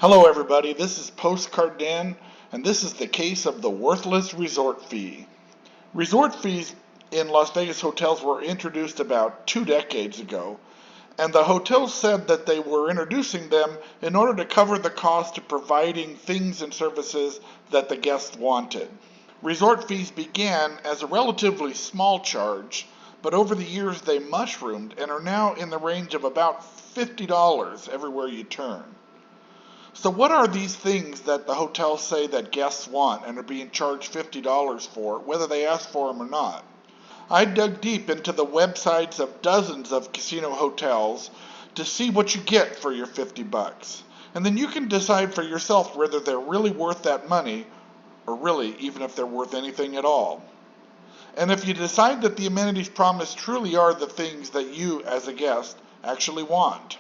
Hello everybody, this is Postcard Dan, and this is the case of the worthless resort fee. Resort fees in Las Vegas hotels were introduced about 2 decades ago, and the hotels said that they were introducing them in order to cover the cost of providing things and services that the guests wanted. Resort fees began as a relatively small charge, but over the years they mushroomed and are now in the range of about $50 everywhere you turn. So what are these things that the hotels say that guests want and are being charged $50 for, whether they ask for them or not? I dug deep into the websites of dozens of casino hotels to see what you get for your $50. And then you can decide for yourself whether they're really worth that money, or really even if they're worth anything at all. And if you decide that the amenities promised truly are the things that you, as a guest, actually want.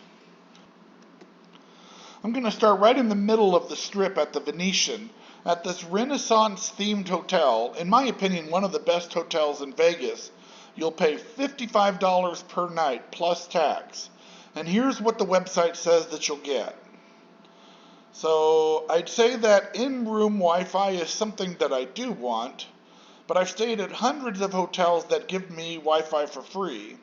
I'm going to start right in the middle of the strip at the Venetian, at this Renaissance-themed hotel, in my opinion one of the best hotels in Vegas. You'll pay $55 per night plus tax. And here's what the website says that you'll get. So I'd say that in-room Wi-Fi is something that I do want, but I've stayed at hundreds of hotels that give me Wi-Fi for free.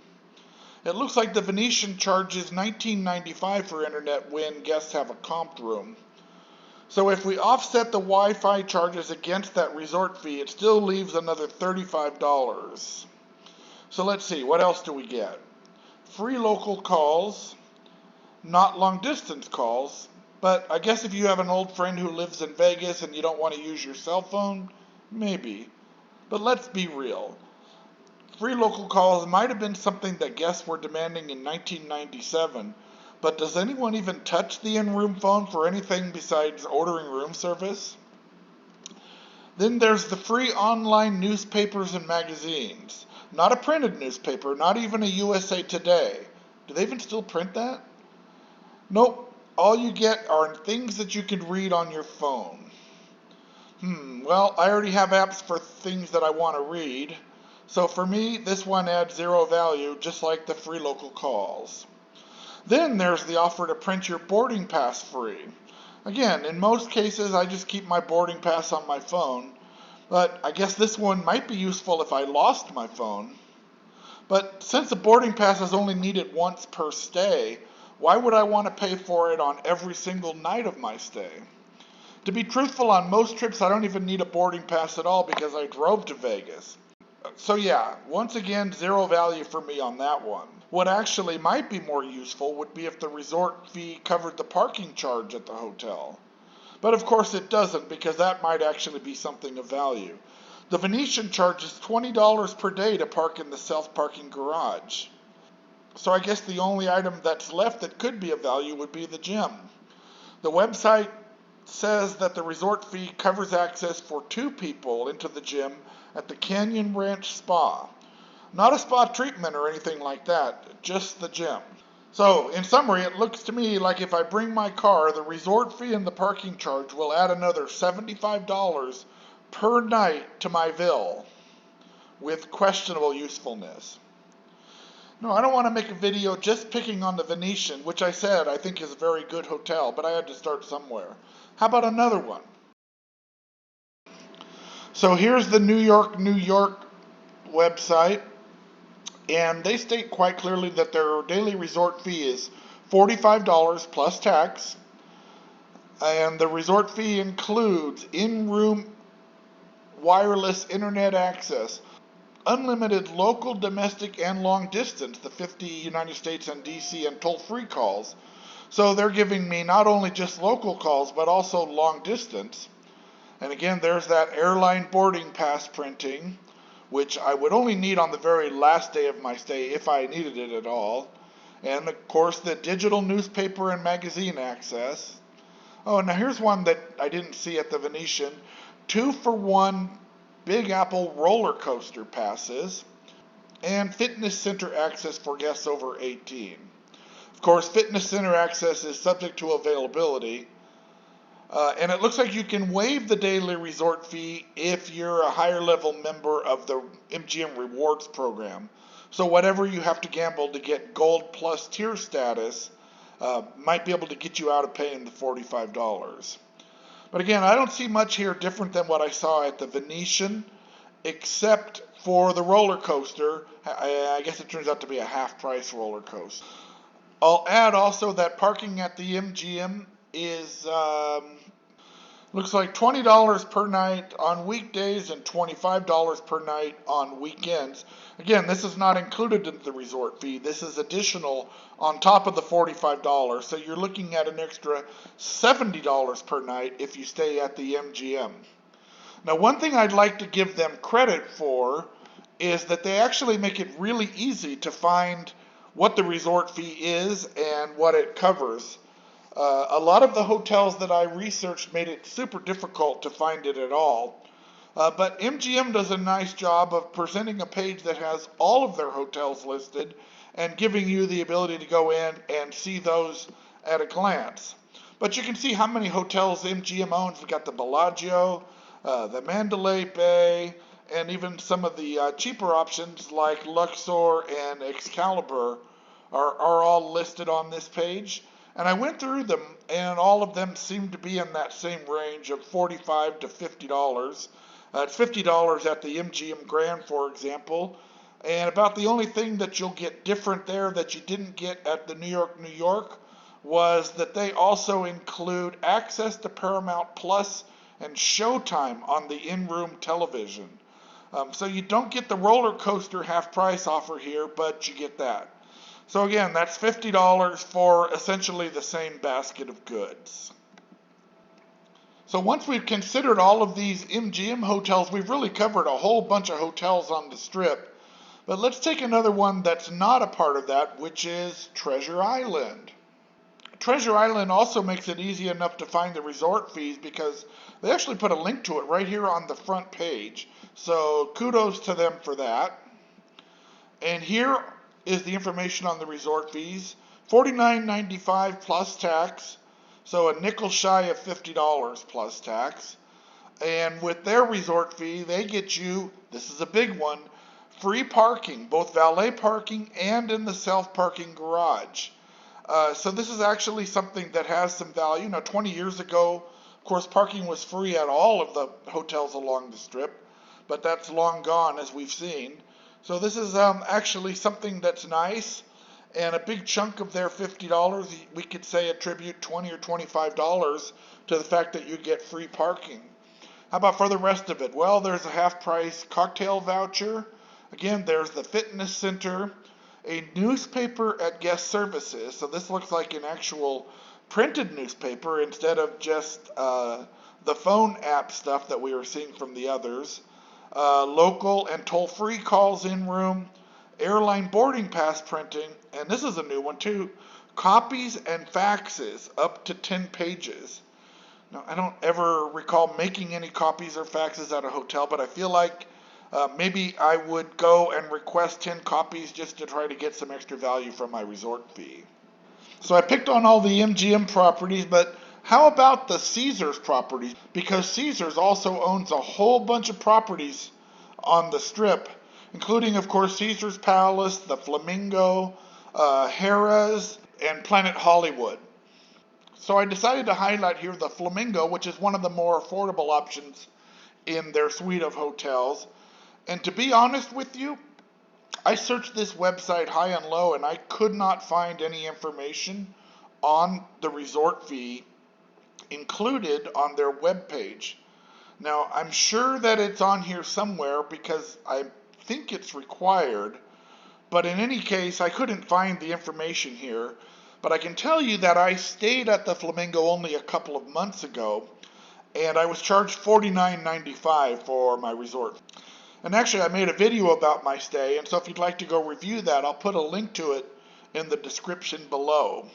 It looks like the Venetian charges $19.95 for internet when guests have a comped room. So if we offset the Wi-Fi charges against that resort fee, it still leaves another $35. So let's see, what else do we get? Free local calls, not long distance calls, but I guess if you have an old friend who lives in Vegas and you don't want to use your cell phone, maybe. But let's be real. Free local calls might have been something that guests were demanding in 1997, but does anyone even touch the in-room phone for anything besides ordering room service? Then there's the free online newspapers and magazines. Not a printed newspaper, not even a USA Today. Do they even still print that? Nope, all you get are things that you can read on your phone. Well, I already have apps for things that I want to read. So for me, this one adds zero value, just like the free local calls. Then there's the offer to print your boarding pass free. Again, in most cases, I just keep my boarding pass on my phone, but I guess this one might be useful if I lost my phone. But since a boarding pass is only needed once per stay, why would I want to pay for it on every single night of my stay? To be truthful, on most trips, I don't even need a boarding pass at all because I drove to Vegas. So yeah, once again, zero value for me on that one. What actually might be more useful would be if the resort fee covered the parking charge at the hotel. But of course it doesn't, because that might actually be something of value. The Venetian charges $20 per day to park in the self-parking garage. So I guess the only item that's left that could be of value would be the gym. The website says that the resort fee covers access for 2 people into the gym at the Canyon Ranch Spa. Not a spa treatment or anything like that, just the gym. So, in summary, it looks to me like if I bring my car, the resort fee and the parking charge will add another $75 per night to my bill, with questionable usefulness. No, I don't want to make a video just picking on the Venetian, which I said I think is a very good hotel, but I had to start somewhere. How about another one? So here's the New York website, and they state quite clearly that their daily resort fee is $45 plus tax, and the resort fee includes in-room wireless internet access, unlimited local, domestic, and long distance, the 50 United States and DC, and toll-free calls. So they're giving me not only just local calls, but also long distance. And again, there's that airline boarding pass printing, which I would only need on the very last day of my stay if I needed it at all. And of course, the digital newspaper and magazine access. Oh, now here's one that I didn't see at the Venetian. 2-for-1 Big Apple roller coaster passes, and fitness center access for guests over 18. Of course, fitness center access is subject to availability, and it looks like you can waive the daily resort fee if you're a higher level member of the MGM Rewards program. So whatever you have to gamble to get Gold Plus tier status, might be able to get you out of paying the $45. But again, I don't see much here different than what I saw at the Venetian, except for the roller coaster. I guess it turns out to be a half-price roller coaster. I'll add also that parking at the MGM is looks like $20 per night on weekdays and $25 per night on weekends. Again, this is not included in the resort fee. This is additional on top of the $45. So you're looking at an extra $70 per night if you stay at the MGM. Now, one thing I'd like to give them credit for is that they actually make it really easy to find what the resort fee is and what it covers. A lot of the hotels that I researched made it super difficult to find it at all. But MGM does a nice job of presenting a page that has all of their hotels listed and giving you the ability to go in and see those at a glance. But you can see how many hotels MGM owns. We've got the Bellagio, the Mandalay Bay, and even some of the cheaper options like Luxor and Excalibur are all listed on this page. And I went through them, and all of them seem to be in that same range of $45 to $50. It's $50 at the MGM Grand, for example. And about the only thing that you'll get different there that you didn't get at the New York, was that they also include access to Paramount Plus and Showtime on the in-room television. So you don't get the roller coaster half-price offer here, but you get that. So again, that's $50 for essentially the same basket of goods. So once we've considered all of these MGM hotels, we've really covered a whole bunch of hotels on the Strip. But let's take another one that's not a part of that, which is Treasure Island. Treasure Island also makes it easy enough to find the resort fees because they actually put a link to it right here on the front page. So kudos to them for that. And here is the information on the resort fees. $49.95 plus tax, so a nickel shy of $50 plus tax. And with their resort fee, they get you, this is a big one, free parking, both valet parking and in the self-parking garage. So this is actually something that has some value. Now, 20 years ago, of course, parking was free at all of the hotels along the Strip, but that's long gone, as we've seen. So this is actually something that's nice, and a big chunk of their $50, we could say attribute $20 or $25 to the fact that you get free parking. How about for the rest of it? Well, there's a half-price cocktail voucher. Again, there's the fitness center, a newspaper at guest services. So this looks like an actual printed newspaper instead of just the phone app stuff that we were seeing from the others. Local and toll-free calls in room, airline boarding pass printing, and this is a new one too, copies and faxes up to 10 pages. Now, I don't ever recall making any copies or faxes at a hotel, but I feel like maybe I would go and request 10 copies just to try to get some extra value from my resort fee. So I picked on all the MGM properties, but how about the Caesars properties? Because Caesars also owns a whole bunch of properties on the Strip, including, of course, Caesars Palace, the Flamingo, Harrah's, and Planet Hollywood. So I decided to highlight here the Flamingo, which is one of the more affordable options in their suite of hotels. And to be honest with you, I searched this website high and low, and I could not find any information on the resort fee included on their webpage. Now, I'm sure that it's on here somewhere because I think it's required, but in any case, I couldn't find the information here. But I can tell you that I stayed at the Flamingo only a couple of months ago, and I was charged $49.95 for my resort. And actually, I made a video about my stay, and so if you'd like to go review that, I'll put a link to it in the description below.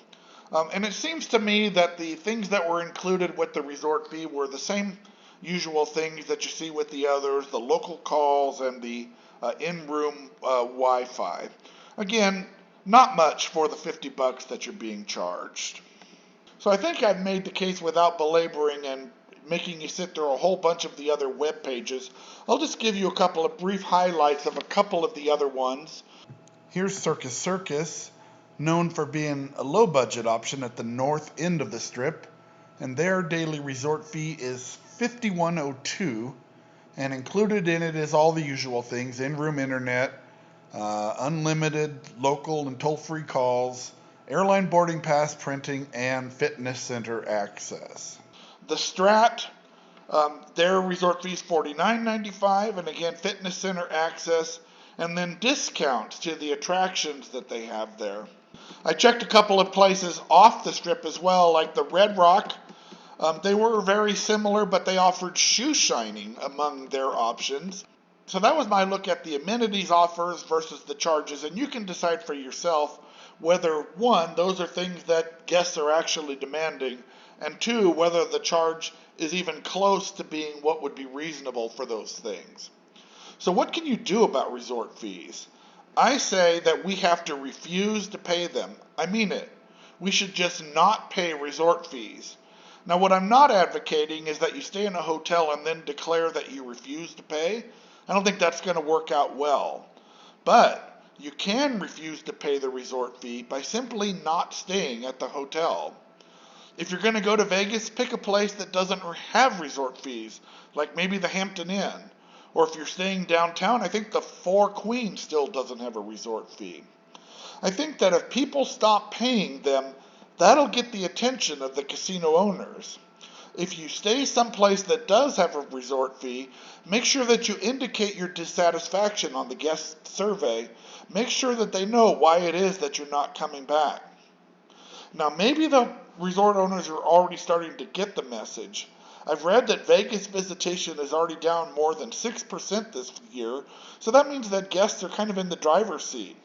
And it seems to me that the things that were included with the resort fee were the same usual things that you see with the others, the local calls and the in-room Wi-Fi. Again, not much for the $50 that you're being charged. So I think I've made the case without belaboring and making you sit through a whole bunch of the other web pages. I'll just give you a couple of brief highlights of a couple of the other ones. Here's Circus Circus, known for being a low-budget option at the north end of the Strip, and their daily resort fee is $51.02, and included in it is all the usual things: in-room internet, unlimited local and toll-free calls, airline boarding pass printing, and fitness center access. The Strat, their resort fee is $49.95, and again, fitness center access, and then discounts to the attractions that they have there. I checked a couple of places off the Strip as well, like the Red Rock. They were very similar, but they offered shoe shining among their options. So that was my look at the amenities offers versus the charges, and you can decide for yourself whether, one, those are things that guests are actually demanding, and two, whether the charge is even close to being what would be reasonable for those things. So what can you do about resort fees? I say that we have to refuse to pay them. I mean it. We should just not pay resort fees. Now, what I'm not advocating is that you stay in a hotel and then declare that you refuse to pay. I don't think that's going to work out well. But you can refuse to pay the resort fee by simply not staying at the hotel. If you're going to go to Vegas, pick a place that doesn't have resort fees, like maybe the Hampton Inn. Or if you're staying downtown, I think the Four Queens still doesn't have a resort fee. I think that if people stop paying them, that'll get the attention of the casino owners. If you stay someplace that does have a resort fee, make sure that you indicate your dissatisfaction on the guest survey. Make sure that they know why it is that you're not coming back. Now, maybe the resort owners are already starting to get the message. I've read that Vegas visitation is already down more than 6% this year, so that means that guests are kind of in the driver's seat.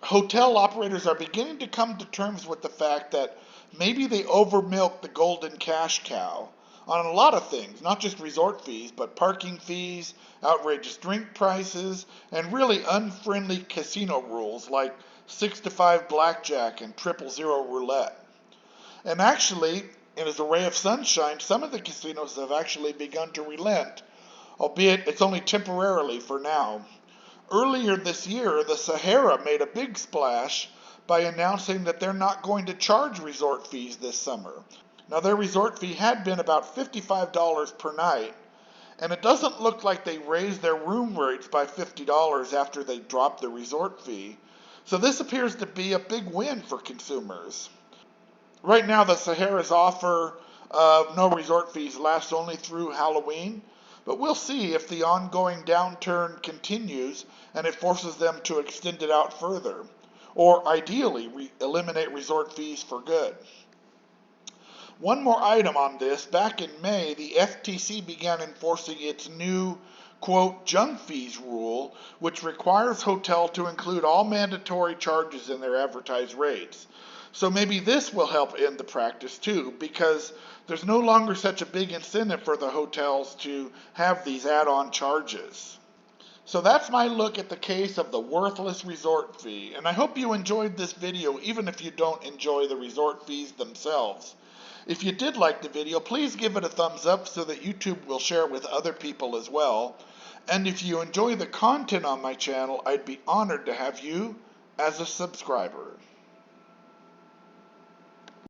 Hotel operators are beginning to come to terms with the fact that maybe they overmilked the golden cash cow on a lot of things, not just resort fees, but parking fees, outrageous drink prices, and really unfriendly casino rules like 6 to 5 blackjack and 000 roulette. And actually, as a ray of sunshine, some of the casinos have actually begun to relent, albeit it's only temporarily for now. Earlier this year, the Sahara made a big splash by announcing that they're not going to charge resort fees this summer. Now, their resort fee had been about $55 per night, and it doesn't look like they raised their room rates by $50 after they dropped the resort fee. So this appears to be a big win for consumers. Right now, the Sahara's offer of no resort fees lasts only through Halloween, but we'll see if the ongoing downturn continues and it forces them to extend it out further, or ideally eliminate resort fees for good. One more item on this: back in May, the FTC began enforcing its new, quote, junk fees rule, which requires hotels to include all mandatory charges in their advertised rates. So maybe this will help end the practice too, because there's no longer such a big incentive for the hotels to have these add-on charges. So that's my look at the case of the worthless resort fee, and I hope you enjoyed this video even if you don't enjoy the resort fees themselves. If you did like the video, please give it a thumbs up so that YouTube will share it with other people as well. And if you enjoy the content on my channel, I'd be honored to have you as a subscriber.